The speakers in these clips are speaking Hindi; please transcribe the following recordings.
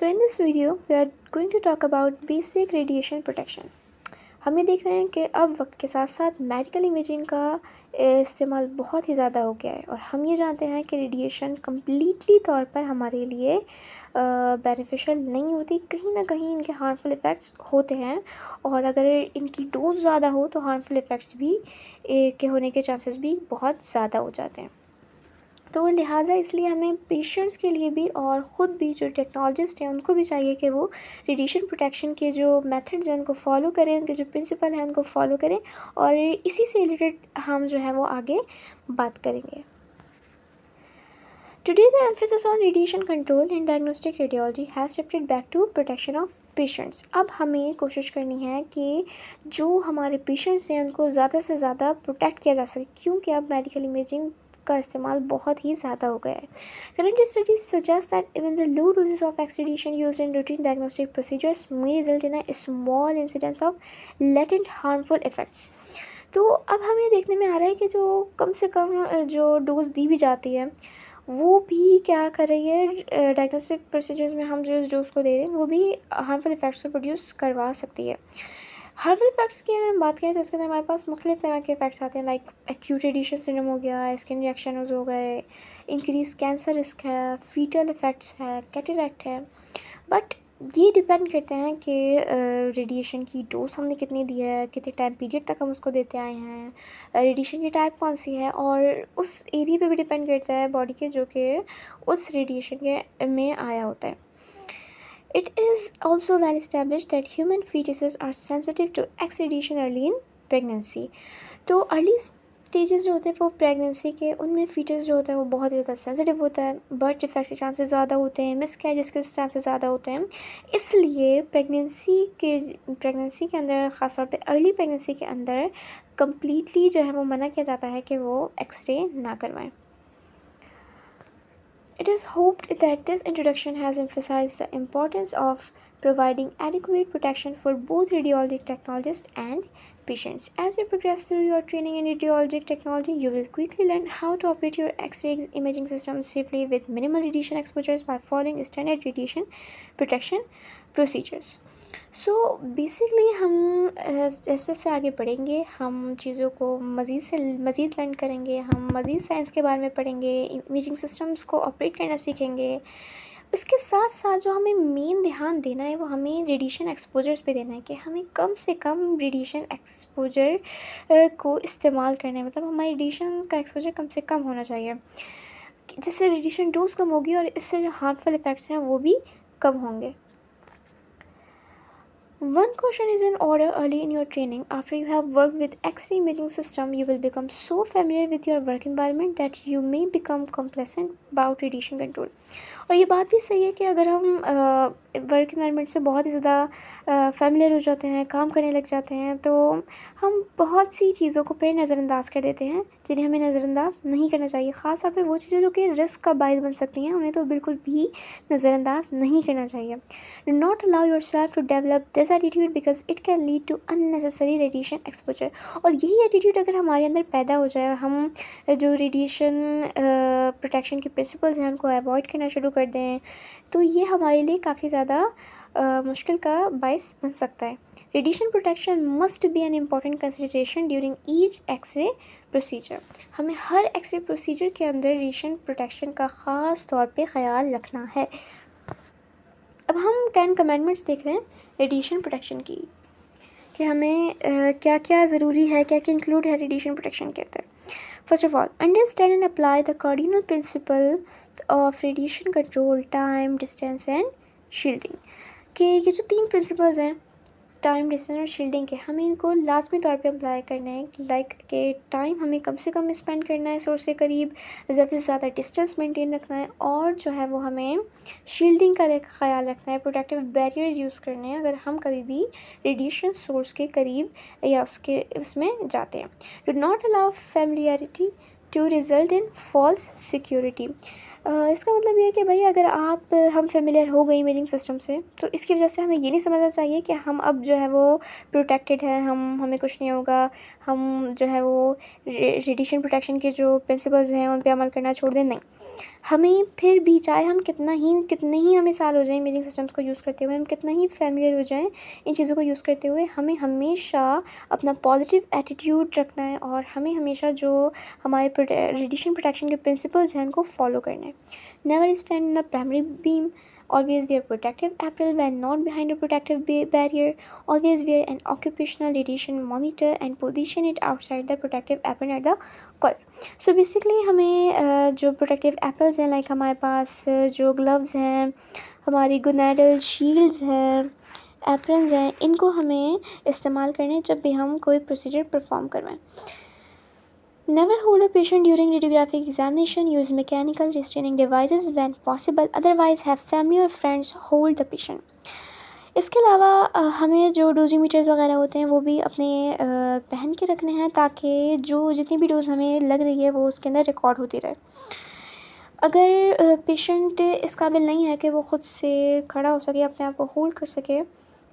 So in this video we are going to talk about basic radiation protection. हम ये देख रहे हैं कि अब वक्त के साथ साथ मेडिकल इमेजिंग का इस्तेमाल बहुत ही ज़्यादा हो गया है और हम ये जानते हैं कि रेडिएशन कम्प्लीटली तौर पर हमारे लिए बेनिफिशियल नहीं होती, कहीं ना कहीं इनके हार्मफुल इफ़ेक्ट्स होते हैं और अगर इनकी डोज ज़्यादा हो तो हार्मफुल इफ़ेक्ट्स भी के होने के चांसेस भी बहुत ज़्यादा हो जाते हैं। तो लिहाजा इसलिए हमें पेशेंट्स के लिए भी और ख़ुद भी जो टेक्नोलॉजिस्ट हैं उनको भी चाहिए कि वो रेडिएशन प्रोटेक्शन के जो मेथड्स हैं उनको फॉलो करें, उनके जो प्रिंसिपल हैं उनको फॉलो करें और इसी से रिलेटेड हम जो है वो आगे बात करेंगे। Today the emphasis on radiation control in diagnostic radiology has shifted back to protection of patients. अब हमें कोशिश करनी है कि जो हमारे पेशेंट्स हैं उनको ज़्यादा से ज़्यादा प्रोटेक्ट किया जा सके, क्योंकि अब मेडिकल इमेजिंग का इस्तेमाल बहुत ही ज़्यादा हो गया है। Current studies suggest that even the low doses of X radiation used in routine diagnostic procedures may result in a small incidence of latent harmful effects। तो अब हमें देखने में आ रहा है कि जो कम से कम जो डोज दी भी जाती है वो भी क्या कर रही है, डायग्नोस्टिक प्रोसीजर्स में हम जो इस डोज को दे रहे हैं वो भी हार्मफुल इफ़ेक्ट्स को प्रोड्यूस करवा सकती है। हार्मफुल इफ़ेक्ट्स की अगर हम बात करें तो इसके अंदर हमारे पास मुख्तलिफ़ तरह के इफ़ेक्ट्स आते हैं, लाइक एक्यूट रेडिएशन सिंड्रोम हो गया, स्किन रिएक्शंस हो गए, इंक्रीज कैंसर रिस्क है, फीटल इफ़ेक्ट्स है, कैटरेक्ट है। बट ये डिपेंड करते हैं कि रेडिएशन की डोज हमने कितनी दी है, कितने टाइम पीरियड तक हम उसको देते आए हैं, रेडिएशन की टाइप कौन सी है और उस एरिया पे भी डिपेंड करता है बॉडी के जो कि उस रेडिएशन के में आया होता है। It is also well established that human fetuses are sensitive to X radiation early in pregnancy। तो अर्ली स्टेजेस जो होते हैं वो प्रेगनेंसी के, उनमें फीटस जो होता है वो बहुत ज़्यादा सेंसिटिव होता है, बर्थ डिफेक्ट के चांसेस ज़्यादा होते हैं, मिसकैरेज के चांसेस ज़्यादा होते हैं। इसलिए प्रेगनेंसी के अंदर, ख़ासतौर पे अर्ली प्रेगनेंसी के अंदर कम्प्लीटली जो है वो मना किया जाता है कि वो एक्सरे ना करवाएं। It is hoped that this introduction has emphasized the importance of providing adequate protection for both radiologic technologists and patients. As you progress through your training in radiologic technology, you will quickly learn how to operate your X-ray imaging system safely with minimal radiation exposures by following standard radiation protection procedures. So basically हम जैसे जैसे आगे बढ़ेंगे हम चीज़ों को मज़ीद लर्न करेंगे, हम मज़ीद साइंस के बारे में पढ़ेंगे, इमेजिंग सिस्टम्स को ऑपरेट करना सीखेंगे। इसके साथ साथ जो हमें मेन ध्यान देना है वो हमें रेडिएशन एक्सपोजर्स पे देना है कि हमें कम से कम रेडिएशन एक्सपोजर को इस्तेमाल करना है, मतलब हमारे रेडिएशन का एक्सपोजर कम से कम होना चाहिए, जिससे रेडिएशन डोज कम होगी और इससे जो हार्मफुल इफ़ेक्ट्स हैं वो भी कम होंगे। One caution is in order early in your training. After you have worked with X-ray imaging system, you will become so familiar with your work environment that you may become complacent about radiation control. और ये बात भी सही है कि अगर हम वर्क इन्वायरमेंट से बहुत ही ज़्यादा फेमिलियर हो जाते हैं, काम करने लग जाते हैं, तो हम बहुत सी चीज़ों को फिर नज़रअंदाज कर देते हैं जिन्हें हमें नज़रअंदाज नहीं करना चाहिए। ख़ास तौर पे वो चीज़ें जो कि रिस्क का बायस बन सकती हैं उन्हें तो बिल्कुल भी नज़रअंदाज नहीं करना चाहिए। Do not allow yourself to develop this attitude because it can lead to unnecessary radiation exposure. और यही एटीट्यूड अगर हमारे अंदर पैदा हो जाए, हम जो रेडिएशन प्रोटेक्शन के प्रिंसिपल्स हैं उनको अवॉइड करना शुरू कर दें, तो ये हमारे लिए काफ़ी ज़्यादा मुश्किल का बायस बन सकता है। Radiation protection must be an important consideration during each X-ray procedure. हमें हर एक्सरे प्रोसीजर के अंदर रेडिएशन प्रोटेक्शन का ख़ास तौर पे ख़याल रखना है। अब हम 10 कमेंडमेंट्स देख रहे हैं रेडिएशन प्रोटेक्शन की, कि हमें क्या क्या ज़रूरी है, क्या क्या इंक्लूड है रेडिएशन प्रोटेक्शन के अंदर। First of all, understand and apply the cardinal principle of radiation control, time, distance and shielding. कि ये जो 3 प्रिंसिपल्स हैं टाइम, डिस्टेंस और शील्डिंग के, हमें इनको लाजमी तौर पे अप्लाई करना है। लाइक कि टाइम हमें कम से कम स्पेंड करना है सोर्स के करीब, ज़्यादा से ज़्यादा डिस्टेंस मेंटेन रखना है, और जो है वो हमें शील्डिंग का ख्याल रखना है, प्रोटेक्टिव बैरियर्स यूज़ करने हैं अगर हम कभी भी रेडिएशन सोर्स के करीब या उसमें जाते हैं। Do not allow familiarity to result in false security. इसका मतलब ये है कि भाई अगर हम फेमिलियर हो गई इमेजिंग सिस्टम से, तो इसकी वजह से हमें ये नहीं समझना चाहिए कि हम अब जो है वो प्रोटेक्टेड हैं, हमें कुछ नहीं होगा, हम जो है वो रेडिएशन प्रोटेक्शन के जो प्रिंसिपल्स हैं उन पे अमल करना छोड़ दें, नहीं। हमें फिर भी चाहे हम कितने ही हमें साल हो जाएं इमेजिंग सिस्टम्स को यूज़ करते हुए, हम कितना ही फेमिलियर हो जाएं इन चीज़ों को यूज़ करते हुए, हमें हमेशा अपना पॉजिटिव एटीट्यूड रखना है और हमें हमेशा जो हमारे रेडिएशन प्रोटेक्शन के प्रिंसिपल्स हैं उनको फॉलो करना है। Never stand in the primary beam, always wear protective apparel when not behind a protective barrier, always wear an occupational radiation monitor and position it outside the protective apron at the collar। So basically हमें जो protective apparels हैं, like हमारे पास जो gloves हैं, हमारी gonadal shields हैं, aprons हैं, इनको हमें इस्तेमाल करने जब भी हम कोई प्रोसीजर परफॉर्म करवाएं। Never hold a patient during radiographic examination. Use mechanical restraining devices when possible. Otherwise, have family or friends hold the patient. इसके अलावा हमें जो डोजीमीटर्स वगैरह होते हैं वो भी अपने पहन के रखने हैं, ताकि जो जितनी भी डोज हमें लग रही है वो उसके अंदर रिकॉर्ड होती रहे। अगर पेशेंट इस काबिल नहीं है कि वो ख़ुद से खड़ा हो सके, अपने आप को होल्ड कर सके,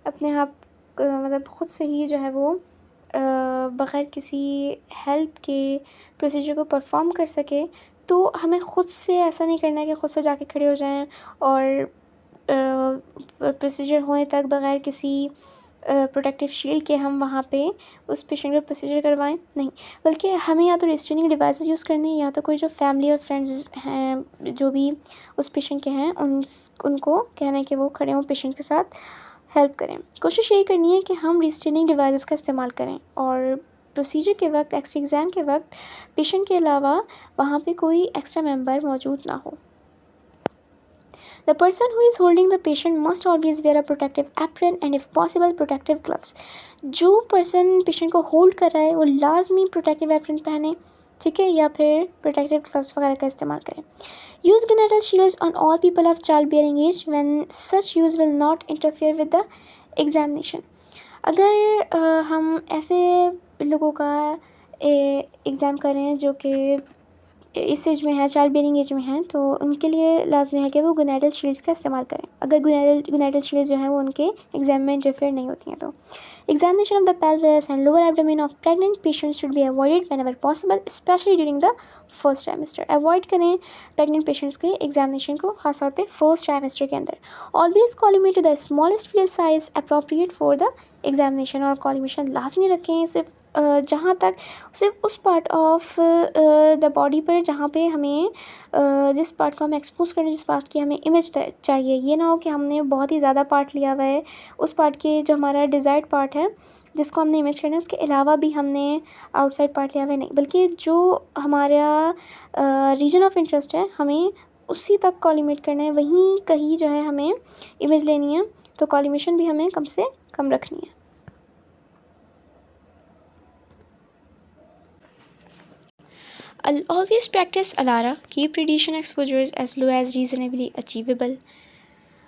अपने आप मतलब ख़ुद से ही जो है वो बग़ैर किसी हेल्प के प्रोसीजर को परफॉर्म कर सके, तो हमें ख़ुद से ऐसा नहीं करना है कि ख़ुद से जाके खड़े हो जाएं और प्रोसीजर होने तक बग़ैर किसी प्रोटेक्टिव शील्ड के हम वहाँ पे उस पेशेंट का प्रोसीजर करवाएं, नहीं। बल्कि हमें या तो रिस्ट्रेनिंग डिवाइसेस यूज़ करनी है, या तो कोई जो फैमिली और फ्रेंड्स हैं जो भी उस पेशेंट के हैं उनको कहना है कि वो खड़े हों पेशेंट के साथ, हेल्प करें। कोशिश यही करनी है कि हम रिस्ट्रेनिंग डिवाइसेस का इस्तेमाल करें और प्रोसीजर के वक्त, एक्सरे एग्ज़ाम के वक्त पेशेंट के अलावा वहाँ पे कोई एक्स्ट्रा मेंबर मौजूद ना हो। The person who is holding the patient must always wear a protective apron and if possible protective gloves। जो पर्सन पेशेंट को होल्ड कर रहा है वो लाजमी प्रोटेक्टिव एप्रन पहने, ठीक है, या फिर प्रोटेक्टिव ग्लव्स वगैरह का इस्तेमाल करें। Use gonadal shields on all people of childbearing age when such use will not interfere with the examination। अगर हम ऐसे लोगों का एग्ज़ाम कर रहे हैं जो कि इस एज में है, चाइल्ड बेयरिंग एज में हैं, तो उनके लिए लाजमी है कि वो gonadal shields का इस्तेमाल करें, अगर gonadal shields जो हैं वो उनके एग्ज़ाम में इंटरफेयर नहीं होती हैं तो। Examination of the pelvis and lower abdomen of pregnant patients should be avoided whenever possible, especially during the first trimester. Avoid करें प्रेग्नेंट पेशेंट्स के एग्जामिनेशन को, खासतौर पे फर्स्ट ट्राइमेस्टर के अंदर। Always collimate to the smallest flare size appropriate for the examination, और कॉलिमेशन लाजमी रखें सिर्फ जहाँ तक सिर्फ उस पार्ट ऑफ द बॉडी पर जहाँ पे हमें जिस पार्ट को हमें एक्सपोज करना है, जिस पार्ट की हमें इमेज चाहिए। ये ना हो कि हमने बहुत ही ज़्यादा पार्ट लिया हुआ है, उस पार्ट के जो हमारा डिज़ायर्ड पार्ट है जिसको हमने इमेज करना है उसके अलावा भी हमने आउटसाइड पार्ट लिया हुआ है, नहीं। बल्कि जो हमारा रीजन ऑफ इंटरेस्ट है हमें उसी तक कॉलिमेट करना है, वहीं कहीं जो है हमें इमेज लेनी है, तो कॉलिमेशन भी हमें कम से कम रखनी है। I'll always practice Alara. Keep radiation exposures as low as reasonably achievable.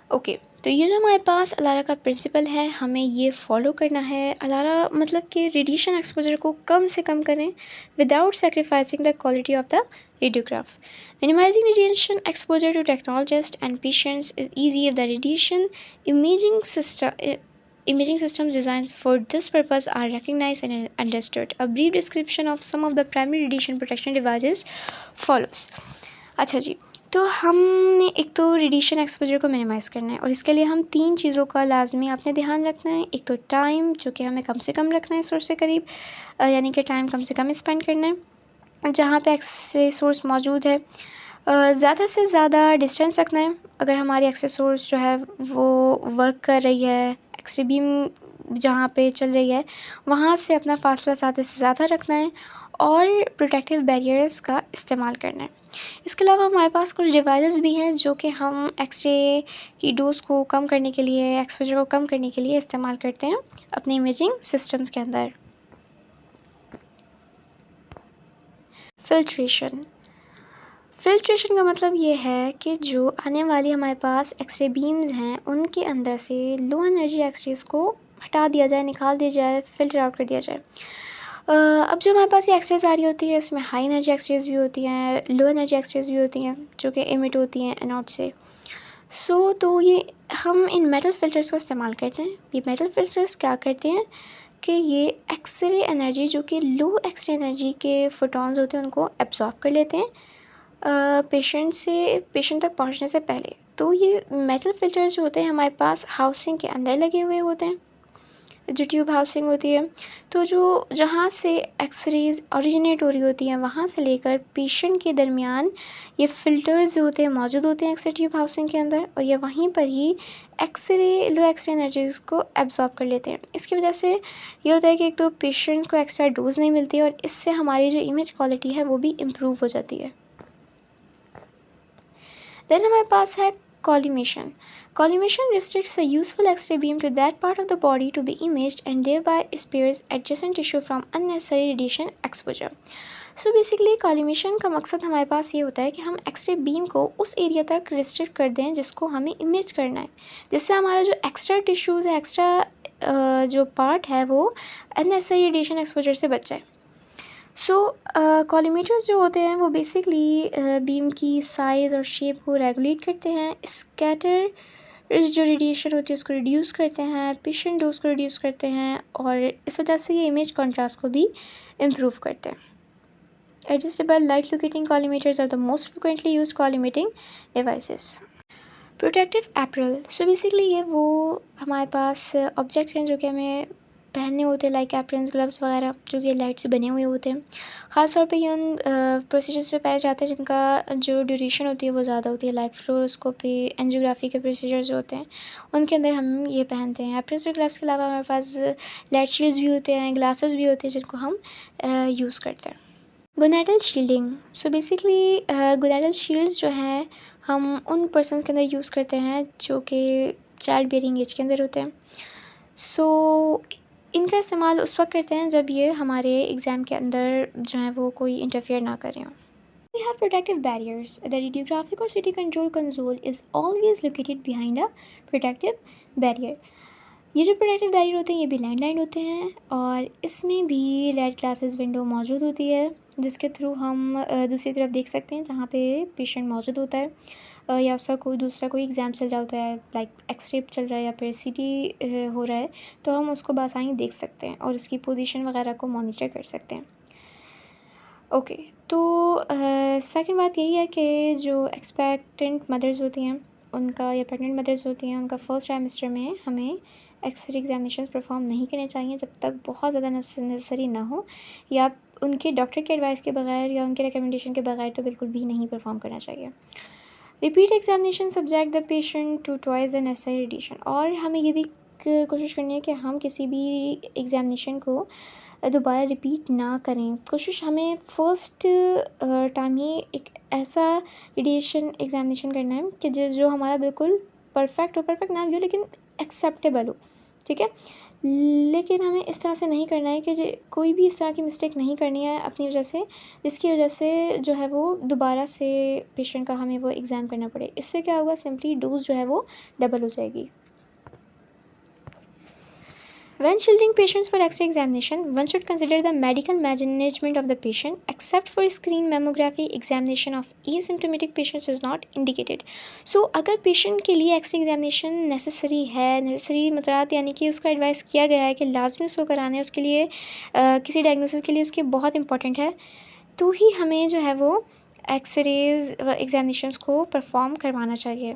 Okay तो ये जो हमारे पास अलारा का प्रिंसिपल है, हमें ये फॉलो करना है। अलारा मतलब कि रेडिएशन एक्सपोजर को कम से कम करें without sacrificing the quality of the radiograph. Minimising radiation exposure to technologist and patients is easy if the radiation imaging systems designed for this purpose are recognized and understood. A brief description of some of the primary radiation protection devices follows। अच्छा जी, तो हमने एक तो रेडिएशन एक्सपोजर को मिनिमाइज़ करना है और इसके लिए हम 3 चीज़ों का लाजमी अपने ध्यान रखना है। एक तो टाइम, जो कि हमें कम से कम रखना है सोर्स से करीब, यानी कि टाइम कम से कम स्पेंड करना है जहाँ पे एक्सरे सोर्स मौजूद है। ज़्यादा से ज़्यादा डिस्टेंस रखना है, अगर हमारी एक्सरे सोर्स जो है वो वर्क कर रही है, एक्सरे बीम जहाँ पे चल रही है वहाँ से अपना फासला ज़्यादा से ज़्यादा रखना है और प्रोटेक्टिव बैरियर्स का इस्तेमाल करना है। इसके अलावा हमारे पास कुछ डिवाइसेस भी हैं जो कि हम एक्सरे की डोज को कम करने के लिए, एक्सपोजर को कम करने के लिए इस्तेमाल करते हैं अपने इमेजिंग सिस्टम्स के अंदर। फिल्ट्रेशन का मतलब ये है कि जो आने वाली हमारे पास एक्सरे बीम्स हैं उनके अंदर से लो एनर्जी एक्सरेज को हटा दिया जाए, निकाल दिया जाए, फ़िल्टर आउट कर दिया जाए। अब जो हमारे पास ये एक्सरेज आ रही होती है इसमें हाई एनर्जी एक्सरेज भी होती हैं, लो एनर्जी एक्सरेज भी होती हैं जो कि एमिट होती हैं एनोड से। तो ये हम इन मेटल फ़िल्टर्स को इस्तेमाल करते हैं। ये मेटल फ़िल्टर्स क्या करते हैं कि ये एक्सरे एनर्जी जो कि लो एक्सरे एनर्जी के फोटॉन्स होते हैं उनको एब्जॉर्ब कर लेते हैं पेशेंट तक पहुंचने से पहले। तो ये मेटल फिल्टर्स जो होते हैं हमारे पास हाउसिंग के अंदर लगे हुए होते हैं, जो ट्यूब हाउसिंग होती है। तो जो जहाँ से एक्सरेज ओरिजिनेट हो रही होती हैं वहाँ से लेकर पेशेंट के दरमियान ये फ़िल्टर्स जो होते हैं मौजूद होते हैं एक्सरे ट्यूब हाउसिंग के अंदर, और ये वहीं पर ही लो एक्सरे एनर्जीज़ को एब्जॉर्ब कर लेते हैं। इसकी वजह से ये होता है कि एक तो पेशेंट को एक्स्ट्रा डोज नहीं मिलती है और इससे हमारी जो इमेज क्वालिटी है वो भी इम्प्रूव हो जाती है। देन हमारे पास है collimation. Collimation restricts the useful X-ray beam to that part of the body to be imaged and thereby spares adjacent tissue from unnecessary radiation exposure. So basically collimation का मकसद हमारे पास ये होता है कि हम एक्सरे बीम को उस एरिया तक रिस्ट्रिक्ट कर दें जिसको हमें इमेज करना है, जिससे हमारा जो एक्स्ट्रा टिश्यूज़ है, एक्स्ट्रा जो पार्ट है वो अननेसेसरी रेडिएशन एक्सपोजर से बच जाए। सो कॉलीमीटर्स जो होते हैं वो बेसिकली बीम की साइज़ और शेप को रेगुलेट करते हैं, स्कैटर जो रेडिएशन होती है उसको रिड्यूस करते हैं, पेशेंट डोज को रिड्यूस करते हैं, और इस वजह से ये इमेज कॉन्ट्रास्ट को भी इम्प्रूव करते हैं। Adjustable light locating collimators are the most frequently use collimating devices. Protective apparel, so basically ये वो हमारे पास ऑब्जेक्ट्स हैं जो कि हमें पहनने होते हैं, लाइक एप्रन्स, ग्लव्स वगैरह, जो कि लाइट से बने हुए होते हैं। ख़ास तौर पे ये उन प्रोसीजर्स पे पाए जाते हैं जिनका जो ड्यूरेशन होती है वो ज़्यादा होती है, लाइक फ्लोरोस्कोपी, एंजियोग्राफी के प्रोसीजर्स जो होते हैं उनके अंदर हम ये पहनते हैं। एप्रन्स और ग्लव्स के अलावा हमारे पास लाइट शील्ड्स भी होते हैं, ग्लासेस भी होते हैं जिनको हम यूज़ करते हैं। Gonadal shielding, so basically gonadal shields जो हैं हम उन पर्सन के अंदर यूज़ करते हैं जो कि चाइल्ड बेयरिंग एज के अंदर होते हैं। सो इनका इस्तेमाल उस वक्त करते हैं जब ये हमारे एग्ज़ाम के अंदर जो है वो कोई इंटरफेयर ना करें। We have protective barriers. The radiographic or CT control console is always located behind a protective barrier. ये जो प्रोटेक्टिव बैरियर होते हैं ये भी लैंडलाइन होते हैं और इसमें भी लेड ग्लासेस विंडो मौजूद होती है जिसके थ्रू हम दूसरी तरफ देख सकते हैं जहाँ पे पेशेंट मौजूद होता है, या उसका कोई एग्ज़ाम चल रहा होता है, लाइक एक्सरे चल रहा है या फिर सीटी हो रहा है, तो हम उसको बासानी देख सकते हैं और उसकी पोजीशन वगैरह को मॉनिटर कर सकते हैं। ओके, तो सेकंड बात यही है कि जो एक्सपेक्टेंट मदर्स होती हैं उनका, या प्रेग्नेंट मदर्स होती हैं, उनका फर्स्ट ट्राइमेस्टर में हमें एक्सरे एग्जामिनेशन परफॉर्म नहीं करने चाहिए जब तक बहुत ज़्यादा नेसेसरी ना हो, या उनके डॉक्टर के एडवाइस के बगैर या उनके रिकमेंडेशन के बगैर तो बिल्कुल भी नहीं परफॉर्म करना चाहिए। Repeat examination subject the patient to twice the necessary radiation, और हमें ये भी कोशिश करनी है कि हम किसी भी एग्जामिनेशन को दोबारा रिपीट ना करें। कोशिश हमें फ़र्स्ट टाइम ही एक ऐसा रेडिएशन एग्जामिनेशन करना है कि जो हमारा बिल्कुल परफेक्ट ना भी हो लेकिन एक्सेप्टेबल हो, ठीक है। लेकिन हमें इस तरह से नहीं करना है कि कोई भी इस तरह की मिस्टेक नहीं करनी है अपनी वजह से, जिसकी वजह से जो है वो दोबारा से पेशेंट का हमें वो एग्ज़ाम करना पड़े। इससे क्या होगा, सिंपली डोज जो है वो डबल हो जाएगी। When shielding patients for X-ray examination, one should consider the medical management of the patient. Except for screen mammography, examination of asymptomatic patients is not indicated. So अगर पेशेंट के लिए एक्सरे एग्जामिनेशन नेसेसरी मतलब यानी कि उसका एडवाइस किया गया है कि लाजमी उसको कराना है, उसके लिए किसी डायग्नोसिस के लिए उसके बहुत इंपॉर्टेंट है, तो ही हमें जो है वो एक्सरेज एग्जामिनेशंस को परफॉर्म करवाना चाहिए।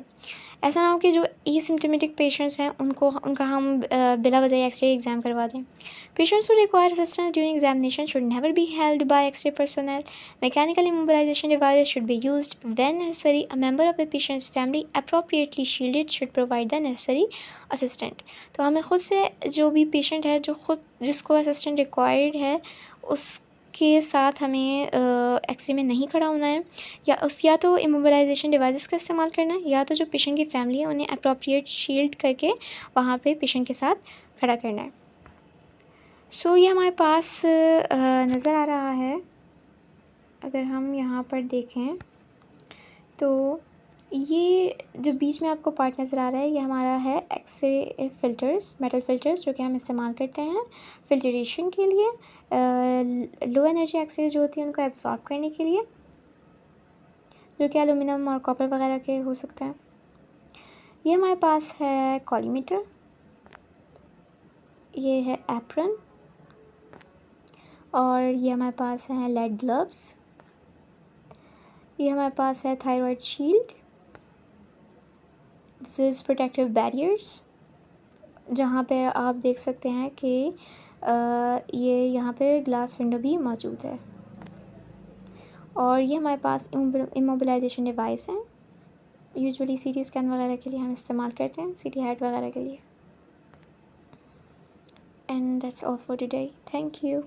ऐसा ना हो कि जो एसिम्टोमेटिक पेशेंट्स हैं उनका हम बिला वजह एक्सरे एग्ज़ाम करवा दें। Patients who require assistance during examination should never be held by X-ray personnel. Mechanical immobilization devices should be used when necessary. A member of the patient's family appropriately shielded should provide the necessary assistant. तो हमें ख़ुद से जो भी पेशेंट है जिसको असिस्टेंट रिक्वायर्ड है उसके साथ हमें एक्सरे में नहीं खड़ा होना है, या तो इमोबिलाइजेशन डिवाइसेस का इस्तेमाल करना है, या तो जो पेशेंट की फैमिली है उन्हें अप्रोप्रिएट शील्ड करके वहाँ पे पेशेंट के साथ खड़ा करना है। सो ये हमारे पास नज़र आ रहा है, अगर हम यहाँ पर देखें तो ये जो बीच में आपको पार्ट नज़र आ रहा है ये हमारा है एक्सरे फ़िल्टर्स, मेटल फ़िल्टर्स जो कि हम इस्तेमाल करते हैं फ़िल्टरेशन के लिए, लो एनर्जी एक्सरे जो होती है उनको एब्सॉर्ब करने के लिए, जो कि एलुमिनियम और कॉपर वगैरह के हो सकते हैं। ये हमारे पास है कॉलीमीटर, ये है एप्रन, और ये हमारे पास है लेड ग्लव्स, ये हमारे पास है thyroid shield, this is protective barriers, जहाँ पे आप देख सकते हैं कि ये यहाँ पे ग्लास विंडो भी मौजूद है। और ये हमारे पास इमोबिलाइजेशन डिवाइस हैं, यूजुअली सीटी स्कैन वगैरह के लिए हम इस्तेमाल करते हैं, सीटी हेड वगैरह के लिए। And that's all for today, thank you.